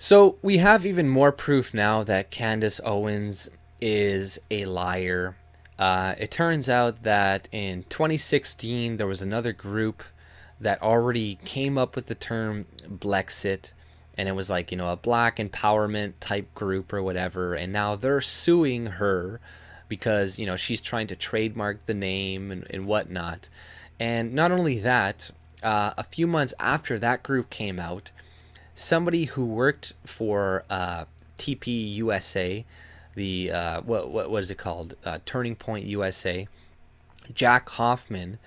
So we have even more proof now that Candace Owens is a liar. It turns out that in 2016 there was another group that already came up with the term blexit, and it was like, a black empowerment type group or whatever, and now they're suing her because she's trying to trademark the name and whatnot. And not only that, a few months after that group came out, somebody who worked for TP USA, the what is it called? Turning Point USA. Jack Hoffman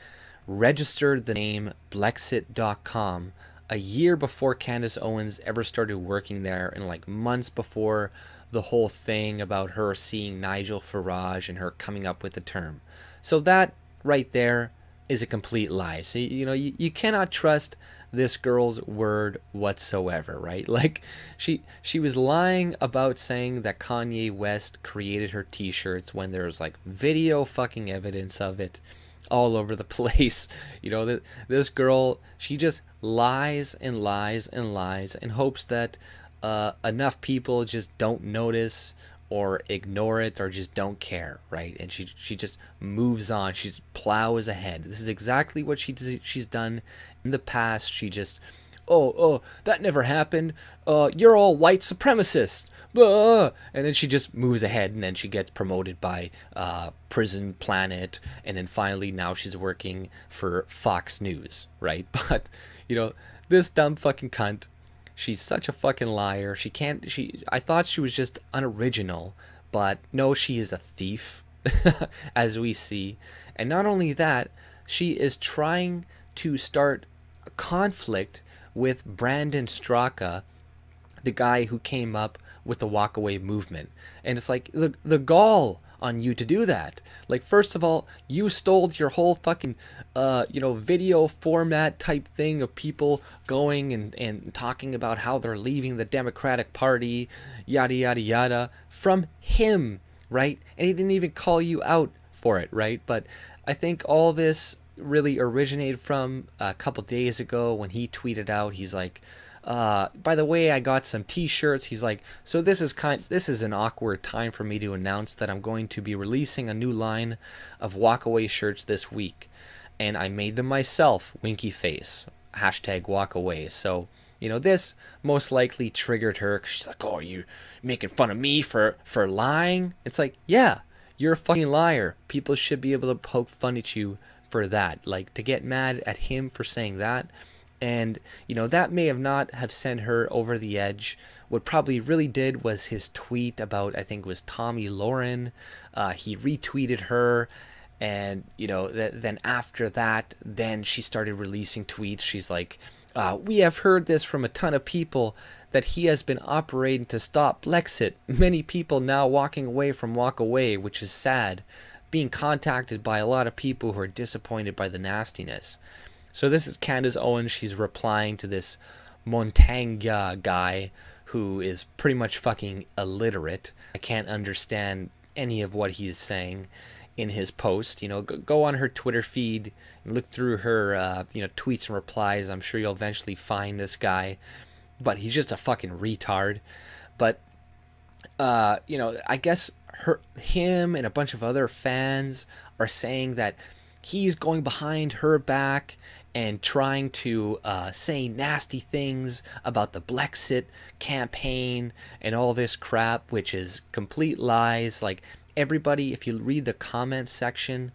registered the name blexit.com a year before Candace Owens ever started working there, and like months before the whole thing about her seeing Nigel Farage and her coming up with the term. So that right there is a complete lie. So you cannot trust this girl's word whatsoever, right? Like she was lying about saying that Kanye West created her t-shirts when there's like video fucking evidence of it all over the place. This girl, she just lies and lies and lies and hopes that enough people just don't notice or ignore it or just don't care, right? And she just moves on. She's plows ahead. This is exactly what she's done in the past. She just, oh, that never happened. You're all white supremacists. And then she just moves ahead, and then she gets promoted by Prison Planet, and then finally now she's working for Fox News, right? But this dumb fucking cunt, she's such a fucking liar. I thought she was just unoriginal, but no, she is a thief, as we see. And not only that, she is trying to start a conflict with Brandon Straka, the guy who came up with the walkaway movement. And it's like the gall on you to do that. Like, first of all, you stole your whole fucking video format type thing of people going and talking about how they're leaving the Democratic Party, yada yada yada, from him, right? And he didn't even call you out for it, right? But I think all this really originated from a couple days ago when he tweeted out, he's like, by the way, I got some t-shirts. He's like, so this is an awkward time for me to announce that I'm going to be releasing a new line of walkaway shirts this week, and I made them myself, winky face, #walkaway. So this most likely triggered her, because she's like, oh, are you making fun of me for lying? It's like, yeah, you're a fucking liar. People should be able to poke fun at you for that. Like, to get mad at him for saying that, and that may have not have sent her over the edge. What probably really did was his tweet about, I think it was Tommy Lauren. He retweeted her, and then after that, then she started releasing tweets. She's like, we have heard this from a ton of people, that he has been operating to stop blexit. Many people now walking away from walkaway, which is sad. Being contacted by a lot of people who are disappointed by the nastiness. So this is Candace Owens. She's replying to this Montagna guy who is pretty much fucking illiterate. I can't understand any of what he is saying in his post. Go on her Twitter feed and look through her tweets and replies. I'm sure you'll eventually find this guy, but he's just a fucking retard. But I guess him and a bunch of other fans are saying that he's going behind her back and trying to say nasty things about the Blexit campaign and all this crap, which is complete lies. Like, everybody, if you read the comment section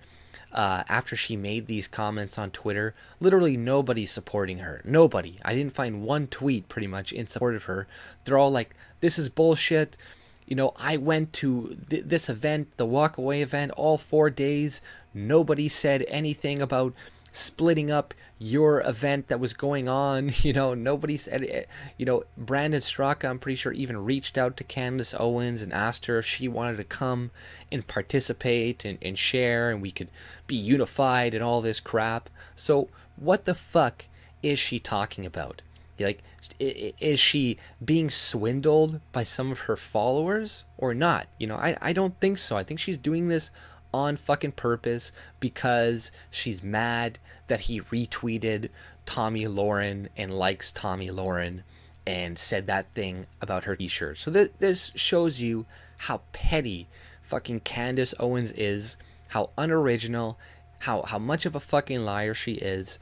after she made these comments on Twitter, literally nobody's supporting her. Nobody. I didn't find one tweet pretty much in support of her. They're all like, this is bullshit. I went to this event, the walkaway event, all 4 days. Nobody said anything about splitting up your event that was going on. Nobody said it. Brandon Straka, I'm pretty sure, even reached out to Candace Owens and asked her if she wanted to come and participate and share, and we could be unified and all this crap. So what the fuck is she talking about? Like, is she being swindled by some of her followers or not? I don't think so. I think she's doing this on fucking purpose because she's mad that he retweeted Tommy Lauren and likes Tommy Lauren, and said that thing about her t-shirt. So this shows you how petty fucking Candace Owens is, how unoriginal, how much of a fucking liar she is,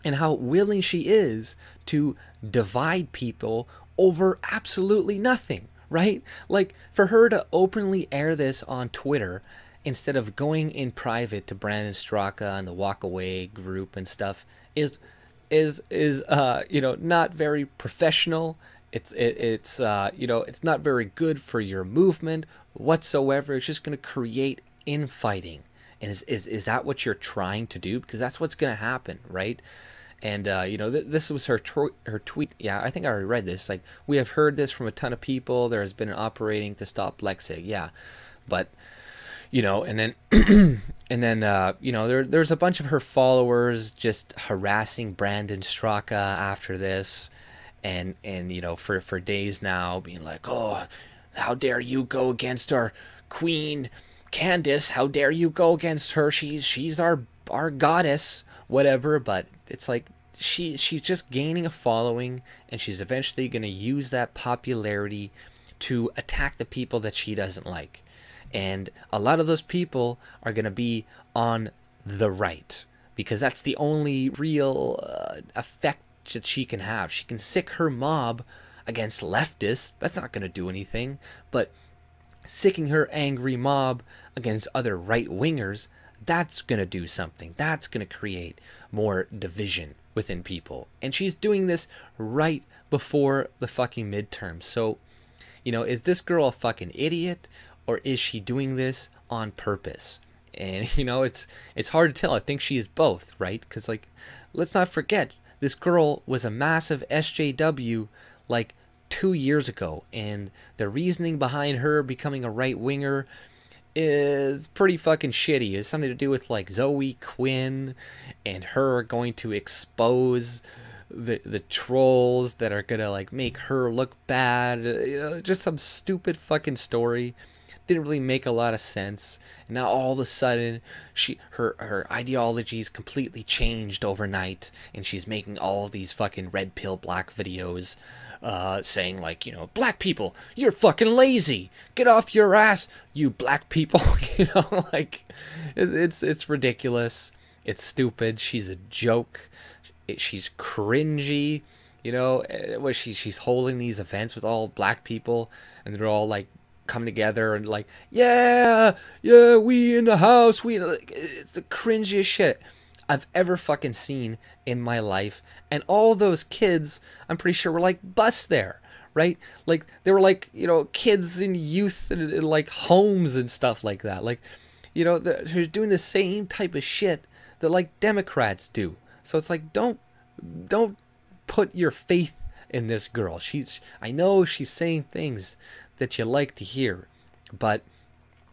and how willing she is to divide people over absolutely nothing, right? Like, for her to openly air this on Twitter instead of going in private to Brandon Straka and the Walkaway group and stuff is not very professional. It's not very good for your movement whatsoever. It's just going to create infighting. And is that what you're trying to do? Because that's what's going to happen, right? And this was her tweet. Yeah, I think I already read this. Like, we have heard this from a ton of people. There has been an operating to stop blexit. Yeah, but and then there's a bunch of her followers just harassing Brandon Straka after this, and for days now, being like, oh, how dare you go against our queen Candace? How dare you go against her? She's our goddess, whatever. But it's like she's just gaining a following, and she's eventually going to use that popularity to attack the people that she doesn't like. And a lot of those people are going to be on the right, because that's the only real effect that she can have. She can sick her mob against leftists. That's not going to do anything. But sicking her angry mob against other right-wingers, that's going to do something. That's going to create more division within people. And she's doing this right before the fucking midterms. So, is this girl a fucking idiot? Or is she doing this on purpose? And, it's hard to tell. I think she is both, right? Because, like, let's not forget, this girl was a massive SJW, like, 2 years ago. And the reasoning behind her becoming a right-winger is pretty fucking shitty. It's something to do with, like, Zoe Quinn and her going to expose the trolls that are gonna, like, make her look bad. Just some stupid fucking story. Didn't really make a lot of sense. And now all of a sudden her ideology's completely changed overnight, and she's making all of these fucking red pill black videos saying, like, black people, you're fucking lazy, get off your ass, you black people. Like, it's ridiculous, it's stupid, she's a joke, she's cringy. Where she's holding these events with all black people, and they're all like come together and like, yeah, we in the house, it's the cringiest shit I've ever fucking seen in my life. And all those kids, I'm pretty sure, were like bus there, right? Like, they were like, kids in youth and like homes and stuff like that. Like, they're doing the same type of shit that like Democrats do. So it's like, don't put your faith in this girl. I know she's saying things that you like to hear, but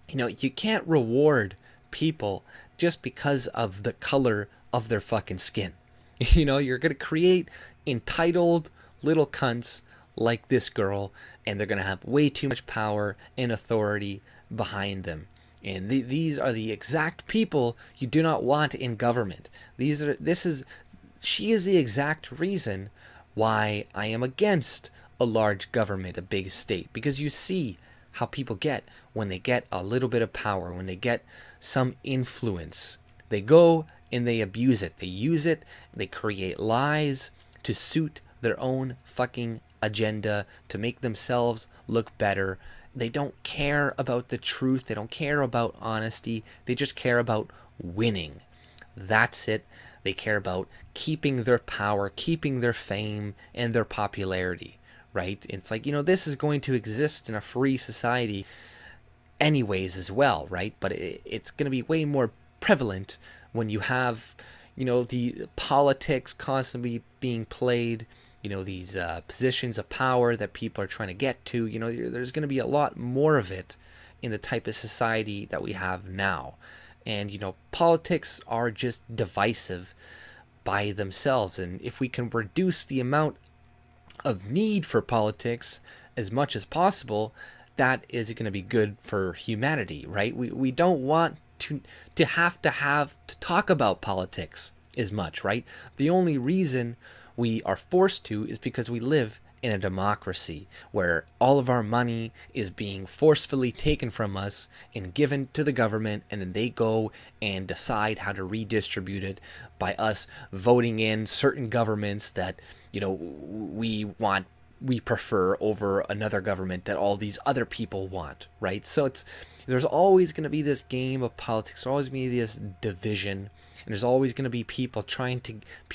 you can't reward people just because of the color of their fucking skin. You're gonna create entitled little cunts like this girl, and they're gonna have way too much power and authority behind them. And these are the exact people you do not want in government. She is the exact reason why I am against a large government, a big state, because you see how people get when they get a little bit of power, when they get some influence. They go and they abuse it. They use it. They create lies to suit their own fucking agenda, to make themselves look better. They don't care about the truth. They don't care about honesty. They just care about winning. That's it. They care about keeping their power, keeping their fame and their popularity. Right? It's like, this is going to exist in a free society anyways as well, right? But it's going to be way more prevalent when you have, the politics constantly being played, these positions of power that people are trying to get to. There's going to be a lot more of it in the type of society that we have now. And, politics are just divisive by themselves. And if we can reduce the amount of need for politics as much as possible, that is going to be good for humanity, right? We don't want to have to talk about politics as much, right? The only reason we are forced to is because we live in a democracy where all of our money is being forcefully taken from us and given to the government, and then they go and decide how to redistribute it by us voting in certain governments that, you know, we prefer over another government that all these other people want, right? So there's always going to be this game of politics. There's always going to be this division, and there's always going to be people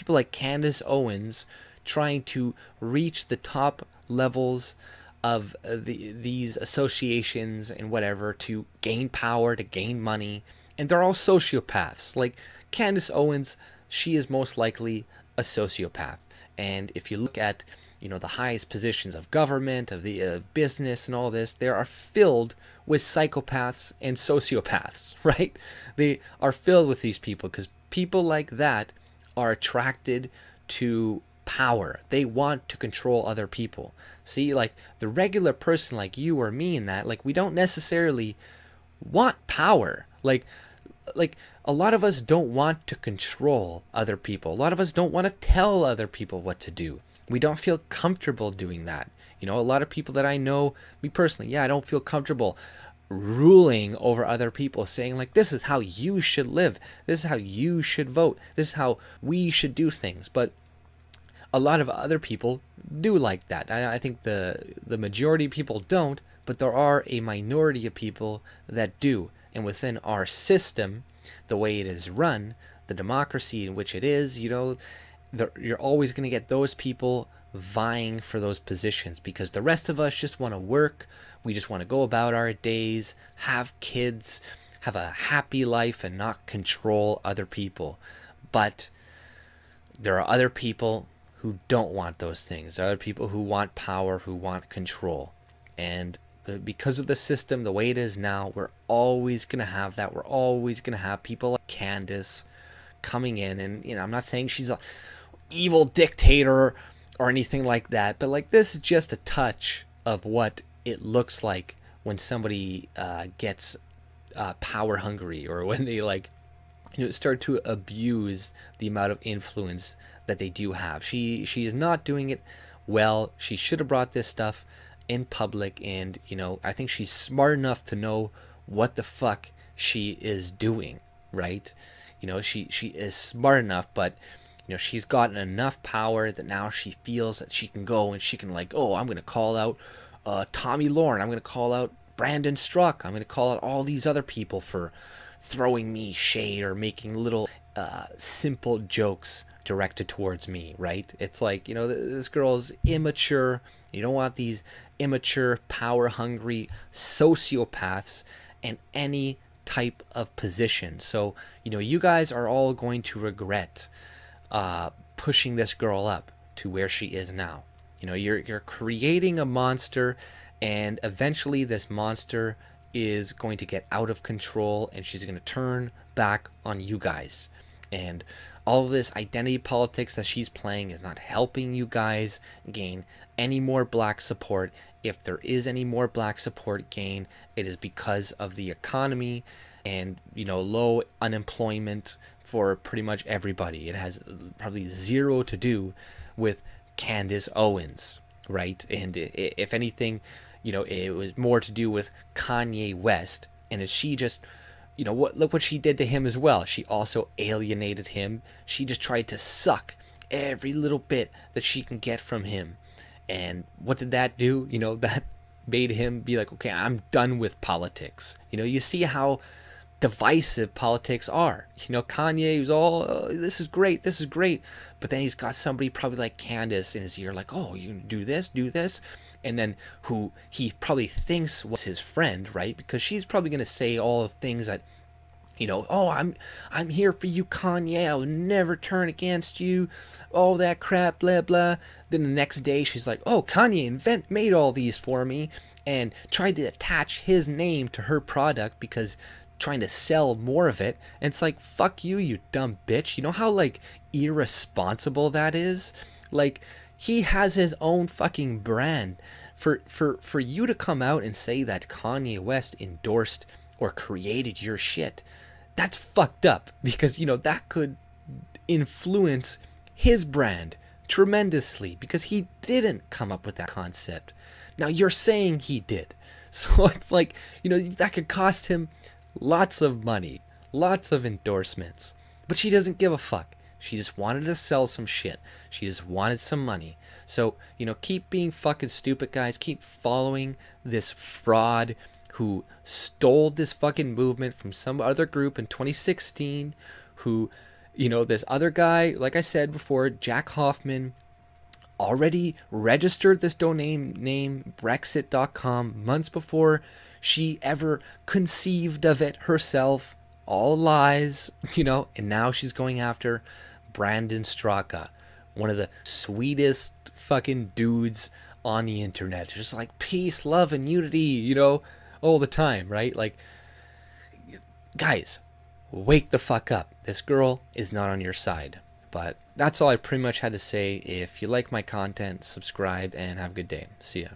like Candace Owens trying to reach the top levels of these associations and whatever to gain power, to gain money, and they're all sociopaths. Like Candace Owens, she is most likely a sociopath, and if you look at, you know, the highest positions of government, of the business and all this, they are filled with psychopaths and sociopaths, right? They are filled with these people because people like that are attracted to power. They want to control other people. See, like the regular person like you or me in that, like we don't necessarily want power. Like a lot of us don't want to control other people. A lot of us don't want to tell other people what to do. We don't feel comfortable doing that. You know, a lot of people that I know, me personally, I don't feel comfortable ruling over other people, saying like, this is how you should live. This is how you should vote. This is how we should do things. But a lot of other people do like that. I think the majority of people don't, but there are a minority of people that do. And within our system, the way it is run, the democracy in which it is, you know, you're always going to get those people vying for those positions because the rest of us just want to work. We just want to go about our days, have kids, have a happy life, and not control other people. But there are other people who don't want those things. There are other people who want power, who want control. And because of the system, the way it is now, we're always going to have that. We're always going to have people like Candace coming in. And, you know, I'm not saying she's an evil dictator or anything like that, but like this is just a touch of what it looks like when somebody gets power hungry, or when they like, you know, start to abuse the amount of influence that they do have. She is not doing it well. She should have brought this stuff in public, and, you know, I think she's smart enough to know what the fuck she is doing, right? You know, she is smart enough, but, you know, she's gotten enough power that now she feels that she can go and she can like, oh, I'm going to call out Tommy Lauren. I'm going to call out Brandon Struck. I'm going to call out all these other people for throwing me shade or making little simple jokes directed towards me, right? It's like, you know, this girl's immature. You don't want these immature, power-hungry sociopaths in any type of position. So, you know, you guys are all going to regret pushing this girl up to where she is now. You know, you're creating a monster, and eventually this monster is going to get out of control, and she's going to turn back on you guys. And all of this identity politics that she's playing is not helping you guys gain any more black support. If there is any more black support gain, it is because of the economy and, you know, low unemployment for pretty much everybody. It has probably zero to do with Candace Owens, right? And if anything, you know, it was more to do with Kanye West. And if she just, you know, look what she did to him as well. She also alienated him. She just tried to suck every little bit that she can get from him. And what did that do? You know, that made him be like, okay, I'm done with politics. You know, you see how divisive politics are. You know, Kanye was all, oh, this is great, but then he's got somebody probably like Candace in his ear, like, oh, you do this, and then who he probably thinks was his friend, right? Because she's probably going to say all the things that, you know, oh, I'm here for you, Kanye, I will never turn against you, all that crap, blah blah. Then the next day she's like, oh, Kanye made all these for me, and tried to attach his name to her product because trying to sell more of it. And it's like, fuck you, you dumb bitch. You know how like irresponsible that is? Like, he has his own fucking brand. For you to come out and say that Kanye West endorsed or created your shit, that's fucked up, because, you know, that could influence his brand tremendously because he didn't come up with that concept. Now you're saying he did. So it's like, that could cost him lots of money, lots of endorsements. But she doesn't give a fuck. She just wanted to sell some shit. She just wanted some money. So, keep being fucking stupid, guys. Keep following this fraud who stole this fucking movement from some other group in 2016, who, this other guy, like I said before, Jack Hoffman, already registered this domain name, blexit.com, months before she ever conceived of it herself. All lies, and now she's going after Brandon Straka, one of the sweetest fucking dudes on the internet. Just like peace, love, and unity, all the time, right? Like, guys, wake the fuck up. This girl is not on your side. But that's all I pretty much had to say. If you like my content, subscribe and have a good day. See ya.